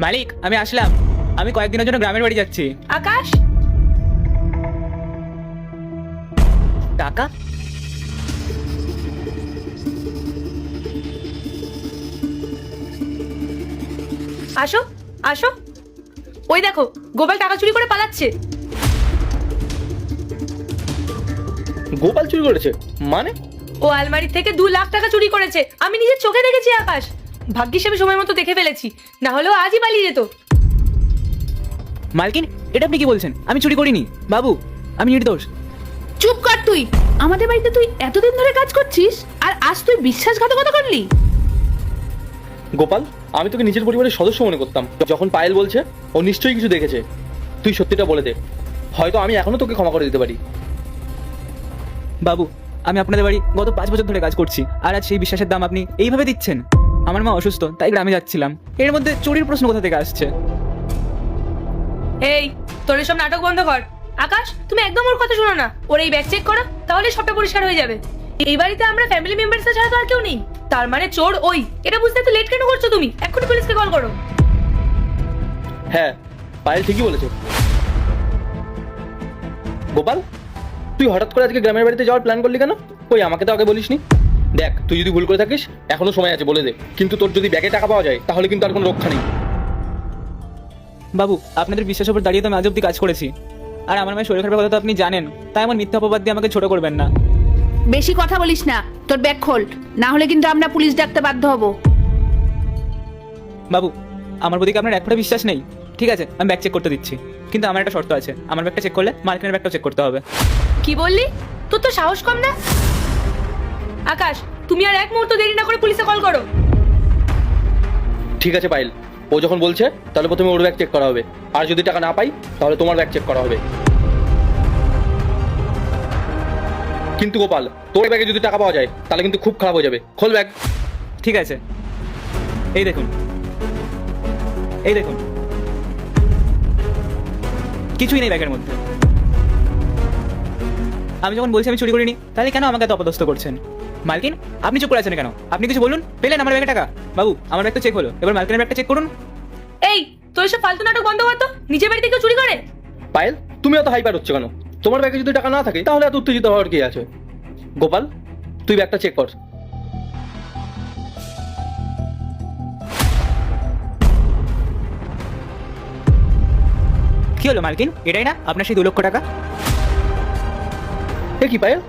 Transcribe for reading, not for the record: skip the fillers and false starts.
মালিক, আমি আসলাম। আমি কয়েকদিনের জন্য গ্রামের বাড়ি যাচ্ছি। আকাশ, টাকা? আসো আসো। ওই দেখো, গোপাল টাকা চুরি করে পালাচ্ছে। গোপাল চুরি করেছে মানে? ও আলমারি থেকে 2 লাখ টাকা চুরি করেছে। আমি নিজের চোখে দেখেছি আকাশ। ভাগ্যিস আমি সময় মতো দেখে ফেলেছি, না হলেও আজই পালিয়ে যেত। মালকিন, এটা আপনি কি বলছেন? আমি চুরি করিনি বাবু, আমি নির্দোষ। চুপ কর তুই। আমাদের বাড়িতে তুই এতদিন ধরে কাজ করছিস আর আজ তুই বিশ্বাসঘাতকতা করলি? গোপাল, আমি তোকে নিজের পরিবারের সদস্য মনে করতাম। যখন পায়েল বলছে ও নিশ্চয়ই কিছু দেখেছে, তুই সত্যিটা বলে দে। হয়তো আমি এখনো তোকে ক্ষমা করে দিতে পারি। বাবু, আমি আপনাদের বাড়ি গত 5 বছর ধরে কাজ করছি, আর আজ সেই বিশ্বাসের দাম আপনি এইভাবে দিচ্ছেন? আমার মা অসুস্থ, তাই গ্রামে যাচ্ছিলাম। এর মধ্যে চুরির প্রশ্ন কোথা থেকে আসছে? এই, তোর সব নাটক বন্ধ কর। আকাশ, তুমি একদম ওর কথা শোনো না। ওর এই ব্যাগ চেক করো, তাহলে সবটা পরিষ্কার হয়ে যাবে। এই বাড়িতে আমরা ফ্যামিলি মেম্বারস ছাড়া তো আর কেউ নেই। তার মানে চোর ওই। এটা বুঝতে এত লেট কেন করছো তুমি? এক্ষুনি পুলিশকে কল করো। হ্যাঁ, পায়েল ঠিকই বলেছে। গোপাল, তুই হঠাৎ করে আজকে গ্রামের বাড়িতে যাওয়ার প্ল্যান করলি কেন? কই, আমাকে তো আগে বলিসনি। দেখ, তুই যদি ভুল করে থাকিস এখনো সময় আছে, বলে দে। কিন্তু তোর যদি ব্যাগে টাকা পাওয়া যায় তাহলে কিন্তু আর কোনো রক্ষা নেই। বাবু, আপনাদের বিশ্বাসের উপর দাঁড়িয়ে তো আমি আজ অব্দি কাজ করেছি। আর আমার মায়ের শরীর খারাপের কথা তো আপনি জানেন, তাই আমার মিথ্যা অপবাদ দিয়ে আমাকে ছোট করবেন না। বেশি কথা বলিস না। তোর ব্যাগ খোল, না হলে কিন্তু আমরা পুলিশ ডাকতে বাধ্য হব। বাবু, আমার প্রতি কি আপনার এক ফোঁটা বিশ্বাস নেই? ঠিক আছে, আমি ব্যাগ চেক করতে দিচ্ছি, কিন্তু আমার একটা শর্ত আছে। আমার ব্যাগটা চেক করলে মালকিনের ব্যাগটাও চেক করতে হবে। কি বললি? তোর তো সাহস কম না? আকাশ, তুমি আর এক মুহূর্ত দেরি না করে পুলিশে কল করো। ঠিক আছে পায়েল, ও যখন বলছে তাহলে প্রথমে ওর ব্যাগ চেক করা হবে। আর যদি টাকা না পাই তাহলে তোমার ব্যাগ চেক করা হবে। কিন্তু গোপাল, তোর ব্যাগে যদি টাকা পাওয়া যায় তাহলে কিন্তু খুব খারাপ হয়ে যাবে। খোল ব্যাগ। ঠিক আছে, এই দেখুন, এই দেখুন, কিছুই নেই ব্যাগের মধ্যে। আমি যখন বলছি আমি চুরি করিনি, তাহলে কেন আমাকে এত অপদস্থ করছেন? মালকিন, আপনি চুপ করে আছেন কেন? আপনি কিছু বলুন। পেলেন আমার ব্যাগে টাকা? বাবু, আমার ব্যাগ তো চেক হলো, এবার মালকিনের ব্যাগটা চেক করুন। এই, তোর সব ফালতু নাটক বন্ধ কর তো। নিজের বাড়িতে কেউ চুরি করে? পায়েল, তুমি এত হাইপার হচ্ছে কেন? তোমার ব্যাগে যদি টাকা না থাকে তাহলে এত উত্তেজিত হওয়ার কি আছে? গোপাল, তুই ব্যাগটা চেক কর। কি হলো মালকিন? এটাই না আপনার সেই 2 লক্ষ টাকা? এ কি পায়েল,